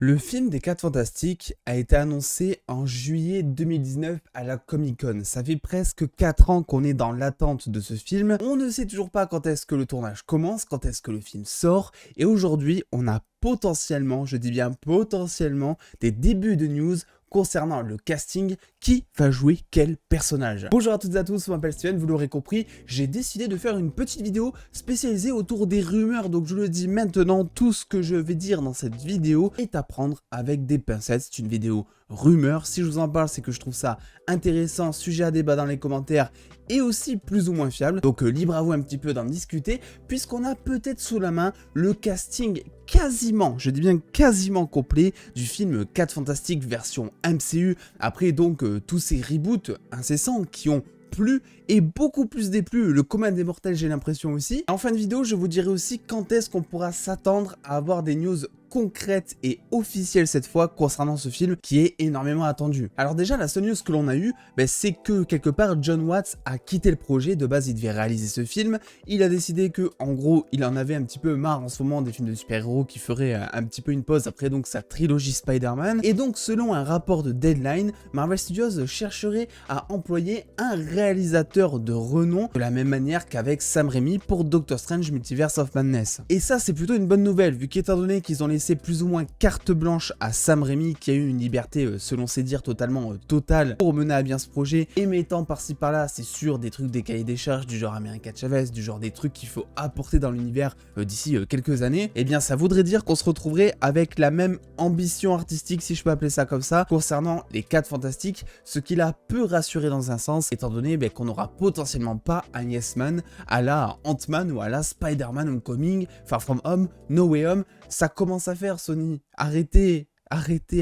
Le film des 4 Fantastiques a été annoncé en juillet 2019 à la Comic-Con. Ça fait presque 4 ans qu'on est dans l'attente de ce film. On ne sait toujours pas quand est-ce que le tournage commence, quand est-ce que le film sort. Et aujourd'hui, on a potentiellement, je dis bien potentiellement, des débuts de news concernant le casting, qui va jouer quel personnage. Bonjour à toutes et à tous, je m'appelle Steven, vous l'aurez compris, j'ai décidé de faire une petite vidéo spécialisée autour des rumeurs, donc je le dis maintenant, tout ce que je vais dire dans cette vidéo est à prendre avec des pincettes, c'est une vidéo rumeur, si je vous en parle c'est que je trouve ça intéressant, sujet à débat dans les commentaires et aussi plus ou moins fiable, donc libre à vous un petit peu d'en discuter, puisqu'on a peut-être sous la main le casting quasiment, je dis bien quasiment complet du film 4 Fantastiques version MCU, après donc tous ces reboots incessants qui ont plu et beaucoup plus déplu le commun des mortels, j'ai l'impression aussi. En fin de vidéo, je vous dirai aussi quand est-ce qu'on pourra s'attendre à avoir des news concrète et officielle cette fois concernant ce film qui est énormément attendu. Alors déjà la seule news que l'on a eu, c'est que quelque part Jon Watts a quitté le projet. De base il devait réaliser ce film, il a décidé que en gros il en avait un petit peu marre en ce moment des films de super-héros, qui ferait un petit peu une pause après donc sa trilogie Spider-Man, et donc selon un rapport de Deadline, Marvel Studios chercherait à employer un réalisateur de renom de la même manière qu'avec Sam Raimi pour Doctor Strange Multiverse of Madness. Et ça c'est plutôt une bonne nouvelle vu qu'étant donné qu'ils ont laissé plus ou moins carte blanche à Sam Raimi, qui a eu une liberté selon ses dires totalement totale pour mener à bien ce projet, et mettant par-ci par-là c'est sûr des trucs, des cahiers des charges du genre America Chavez, du genre des trucs qu'il faut apporter dans l'univers d'ici quelques années, et bien ça voudrait dire qu'on se retrouverait avec la même ambition artistique, si je peux appeler ça comme ça, concernant les 4 Fantastiques, ce qui l'a peu rassuré dans un sens, étant donné qu'on n'aura potentiellement pas un Yes Man à la Ant-Man ou à la Spider-Man Homecoming, Far From Home, No Way Home. Ça commence à faire, Sony. Arrêtez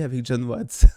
avec Jon Watts.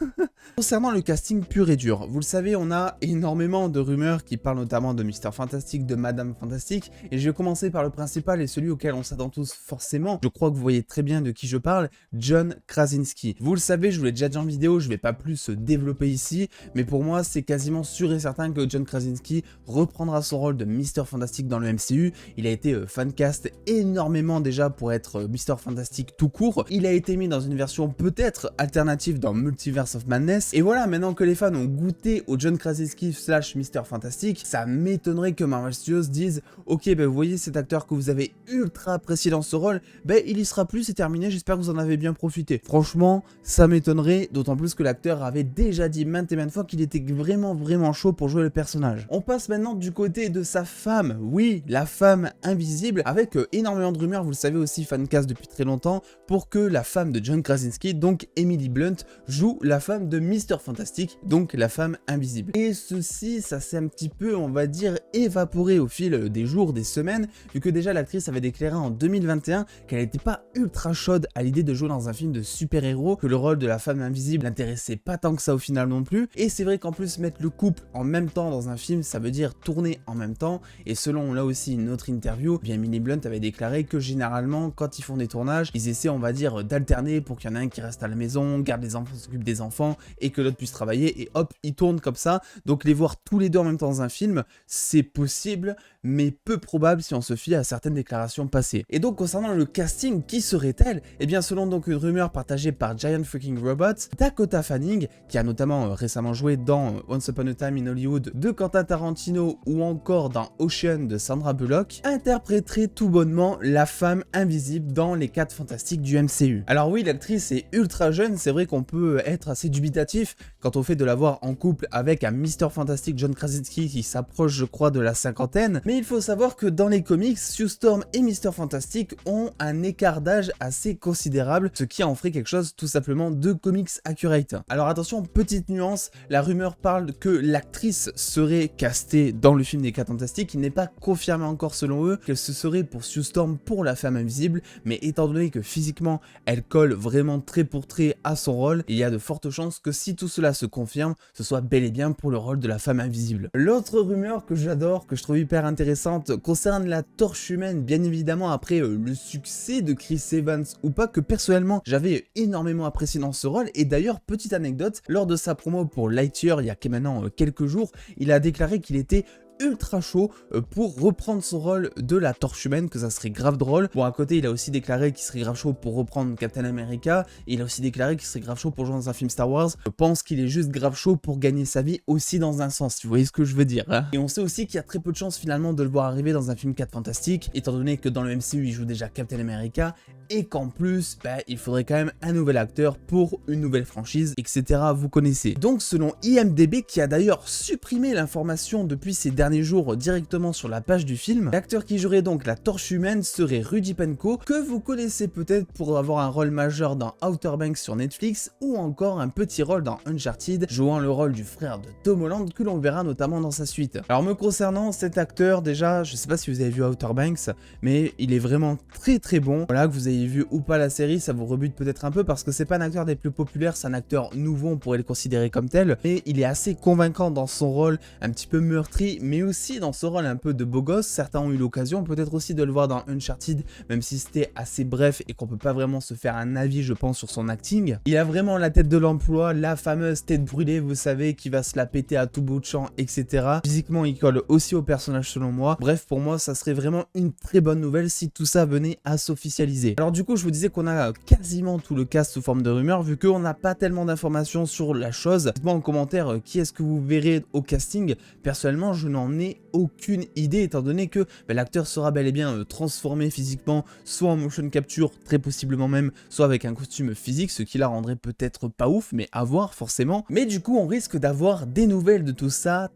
Concernant le casting pur et dur, vous le savez, on a énormément de rumeurs qui parlent notamment de Mr. Fantastic, de Madame Fantastic, et je vais commencer par le principal et celui auquel on s'attend tous forcément. Je crois que vous voyez très bien de qui je parle, John Krasinski. Vous le savez, je vous l'ai déjà dit en vidéo, je vais pas plus développer ici, mais pour moi c'est quasiment sûr et certain que John Krasinski reprendra son rôle de Mr. Fantastic dans le MCU. Il a été fancast énormément déjà pour être Mr. Fantastic tout court. Il a été mis dans une version peut-être alternative dans Multiverse of Madness. Et voilà, maintenant que les fans ont goûté au John Krasinski / Mr. Fantastic, ça m'étonnerait que Marvel Studios dise ok, vous voyez cet acteur que vous avez ultra apprécié dans ce rôle, il y sera plus, c'est terminé, j'espère que vous en avez bien profité. Franchement, ça m'étonnerait, d'autant plus que l'acteur avait déjà dit maintes et maintes fois qu'il était vraiment chaud pour jouer le personnage. On passe maintenant du côté de sa femme, oui, la femme invisible, avec énormément de rumeurs, vous le savez aussi, fancast depuis très longtemps, pour que la femme de John Krasinski, donc Emily Blunt, joue la femme de Mr. Fantastic, donc la femme invisible. Et ceci, ça s'est un petit peu, on va dire, évaporé au fil des jours, des semaines, vu que déjà l'actrice avait déclaré en 2021 qu'elle n'était pas ultra chaude à l'idée de jouer dans un film de super-héros, que le rôle de la femme invisible n'intéressait pas tant que ça au final non plus. Et c'est vrai qu'en plus mettre le couple en même temps dans un film, ça veut dire tourner en même temps. Et selon là aussi une autre interview, Emily Blunt avait déclaré que généralement quand ils font des tournages, ils essaient, on va dire, d'alterner pour qu'il y en ait un qui reste à la maison, garde les enfants, s'occupe des enfants, et que l'autre puisse travailler, et hop, ils tournent comme ça. Donc les voir tous les deux en même temps dans un film, c'est possible, mais peu probable si on se fie à certaines déclarations passées. Et donc concernant le casting, qui serait-elle? Eh bien selon donc une rumeur partagée par Giant Freaking Robots, Dakota Fanning, qui a notamment récemment joué dans Once Upon a Time in Hollywood de Quentin Tarantino, ou encore dans Ocean de Sandra Bullock, interpréterait tout bonnement la femme invisible dans les 4 Fantastiques du MCU. Alors oui, l'actrice est ultra jeune, c'est vrai qu'on peut être assez dubitatif quand on fait de la voir en couple avec un Mr. Fantastic John Krasinski qui s'approche je crois de la cinquantaine, mais il faut savoir que dans les comics, Sue Storm et Mr. Fantastic ont un écart d'âge assez considérable, ce qui en ferait quelque chose tout simplement de comics accurate. Alors attention, petite nuance, la rumeur parle que l'actrice serait castée dans le film des 4 Fantastiques, il n'est pas confirmé encore selon eux qu'elle se serait pour Sue Storm pour la femme invisible, mais étant donné que physiquement elle colle vraiment trait pour trait à son rôle, il y a de fortes chances que si tout cela se confirme, ce soit bel et bien pour le rôle de la femme invisible. L'autre rumeur que j'adore, que je trouve hyper intéressante, concerne la Torche Humaine, bien évidemment après le succès de Chris Evans ou pas, que personnellement j'avais énormément apprécié dans ce rôle. Et d'ailleurs, petite anecdote, lors de sa promo pour Lightyear il y a maintenant quelques jours, il a déclaré qu'il était ultra chaud pour reprendre son rôle de la Torche Humaine, que ça serait grave drôle. Bon, à côté, il a aussi déclaré qu'il serait grave chaud pour reprendre Captain America, et il a aussi déclaré qu'il serait grave chaud pour jouer dans un film Star Wars. Je pense qu'il est juste grave chaud pour gagner sa vie aussi dans un sens, si vous voyez ce que je veux dire, hein. Et on sait aussi qu'il y a très peu de chances finalement de le voir arriver dans un film 4 Fantastique, étant donné que dans le MCU, il joue déjà Captain America, et qu'en plus, il faudrait quand même un nouvel acteur pour une nouvelle franchise, etc. Vous connaissez. Donc selon IMDb, qui a d'ailleurs supprimé l'information depuis ces derniers jours directement sur la page du film, l'acteur qui jouerait donc la Torche Humaine serait Rudy Penko, que vous connaissez peut-être pour avoir un rôle majeur dans Outer Banks sur Netflix, ou encore un petit rôle dans Uncharted, jouant le rôle du frère de Tom Holland, que l'on verra notamment dans sa suite. Alors me concernant, cet acteur, déjà, je sais pas si vous avez vu Outer Banks, mais il est vraiment très bon. Voilà, que vous ayez vu ou pas la série, ça vous rebute peut-être un peu parce que c'est pas un acteur des plus populaires, c'est un acteur nouveau, on pourrait le considérer comme tel, mais il est assez convaincant dans son rôle un petit peu meurtri, mais aussi dans son rôle un peu de beau gosse. Certains ont eu l'occasion peut-être aussi de le voir dans Uncharted, même si c'était assez bref et qu'on peut pas vraiment se faire un avis, je pense, sur son acting. Il a vraiment la tête de l'emploi, la fameuse tête brûlée, vous savez, qui va se la péter à tout bout de champ, etc. Physiquement, il colle aussi au personnage selon moi. Bref, pour moi, ça serait vraiment une très bonne nouvelle si tout ça venait à s'officialiser. Alors du coup, je vous disais qu'on a quasiment tout le cast sous forme de rumeur, vu qu'on n'a pas tellement d'informations sur la chose. Dites-moi en commentaire qui est-ce que vous verrez au casting. Personnellement, je n'en ai aucune idée, étant donné que l'acteur sera bel et bien transformé physiquement, soit en motion capture, très possiblement même, soit avec un costume physique, ce qui la rendrait peut-être pas ouf, mais à voir forcément. Mais du coup, on risque d'avoir des nouvelles de tout ça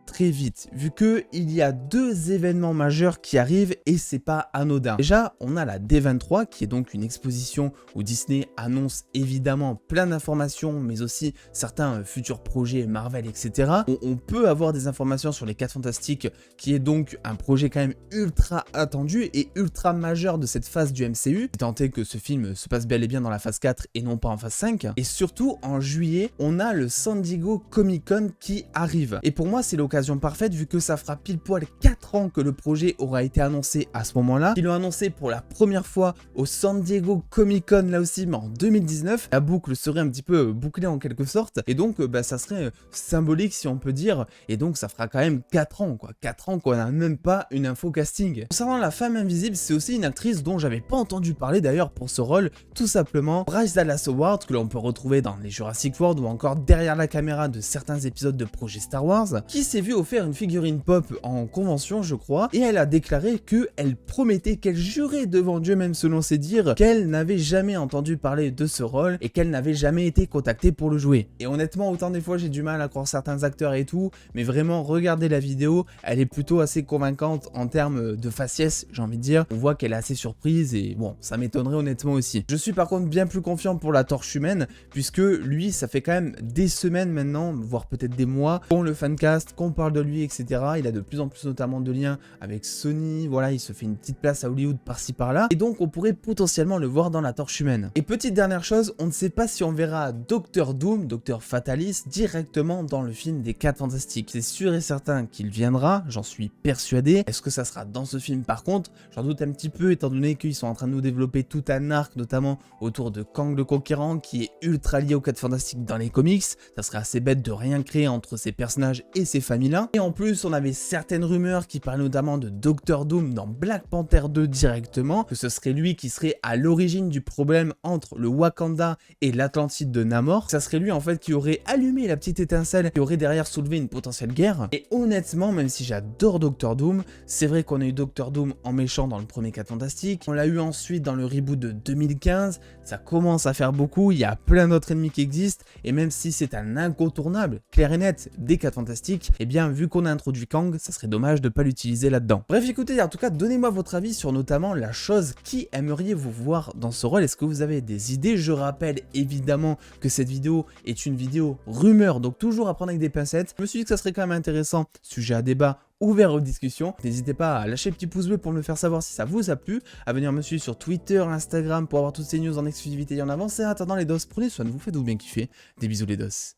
très vite, vu que il y a deux événements majeurs qui arrivent et c'est pas anodin. Déjà, on a la D23 qui est donc une exposition où Disney annonce évidemment plein d'informations, mais aussi certains futurs projets Marvel, etc. On peut avoir des informations sur les 4 Fantastiques, qui est donc un projet quand même ultra attendu et ultra majeur de cette phase du MCU, tant est que ce film se passe bel et bien dans la phase 4 et non pas en phase 5. Et surtout, en juillet, on a le San Diego Comic Con qui arrive. Et pour moi, c'est l'occasion parfaite, vu que ça fera pile poil 4 ans que le projet aura été annoncé à ce moment-là. Ils l'ont annoncé pour la première fois au San Diego Comic Con, là aussi, mais en 2019. La boucle serait un petit peu bouclée en quelque sorte, et donc ça serait symbolique si on peut dire, et donc ça fera quand même 4 ans, quoi. 4 ans qu'on n'a même pas une info casting. Concernant la femme invisible, c'est aussi une actrice dont j'avais pas entendu parler d'ailleurs pour ce rôle, tout simplement Bryce Dallas Howard, que l'on peut retrouver dans les Jurassic World ou encore derrière la caméra de certains épisodes de projet Star Wars, qui s'est vue offrir une figurine pop en convention, je crois, et elle a déclaré qu'elle promettait, qu'elle jurait devant Dieu, même selon ses dires, qu'elle n'avait jamais entendu parler de ce rôle et qu'elle n'avait jamais été contactée pour le jouer. Et honnêtement, autant des fois j'ai du mal à croire certains acteurs et tout, mais vraiment regardez la vidéo, elle est plutôt assez convaincante en termes de faciès, j'ai envie de dire. On voit qu'elle est assez surprise et bon, ça m'étonnerait honnêtement aussi. Je suis par contre bien plus confiant pour la Torche Humaine, puisque lui, ça fait quand même des semaines maintenant, voire peut-être des mois, qu'on le fancast, qu'on parle de lui, etc. Il a de plus en plus notamment de liens avec Sony, voilà, il se fait une petite place à Hollywood par-ci par-là, et donc on pourrait potentiellement le voir dans la Torche Humaine. Et petite dernière chose, on ne sait pas si on verra Docteur Doom, Docteur Fatalis, directement dans le film des 4 Fantastiques. C'est sûr et certain qu'il viendra, j'en suis persuadé. Est-ce que ça sera dans ce film par contre? J'en doute un petit peu, étant donné qu'ils sont en train de nous développer tout un arc, notamment autour de Kang le Conquérant, qui est ultra lié aux 4 Fantastiques dans les comics. Ça serait assez bête de rien créer entre ces personnages et ces familles-là. Et en plus, on avait certaines rumeurs qui parlaient notamment de Docteur Doom dans Black Panther 2 directement, que ce serait lui qui serait à l'origine du problème entre le Wakanda et l'Atlantide de Namor. Ça serait lui en fait qui aurait allumé la petite étincelle qui aurait derrière soulevé une potentielle guerre. Et honnêtement, même si j'adore Docteur Doom, c'est vrai qu'on a eu Docteur Doom en méchant dans le premier 4 Fantastiques, on l'a eu ensuite dans le reboot de 2015, ça commence à faire beaucoup, il y a plein d'autres ennemis qui existent, et même si c'est un incontournable, clair et net, des 4 Fantastiques, et bien vu qu'on a introduit Kang, ça serait dommage de pas l'utiliser là-dedans. Bref, écoutez, en tout cas, donnez-moi votre avis sur notamment la chose qui aimeriez-vous voir dans ce rôle. Est-ce que vous avez des idées? Je rappelle évidemment que cette vidéo est une vidéo rumeur, donc toujours à prendre avec des pincettes. Je me suis dit que ça serait quand même intéressant, sujet à débat, ouvert aux discussions. N'hésitez pas à lâcher le petit pouce bleu pour me faire savoir si ça vous a plu, à venir me suivre sur Twitter, Instagram pour avoir toutes ces news en exclusivité et en avance. Et en attendant les dos, prenez soin de vous, faites-vous bien kiffer. Des bisous les dos.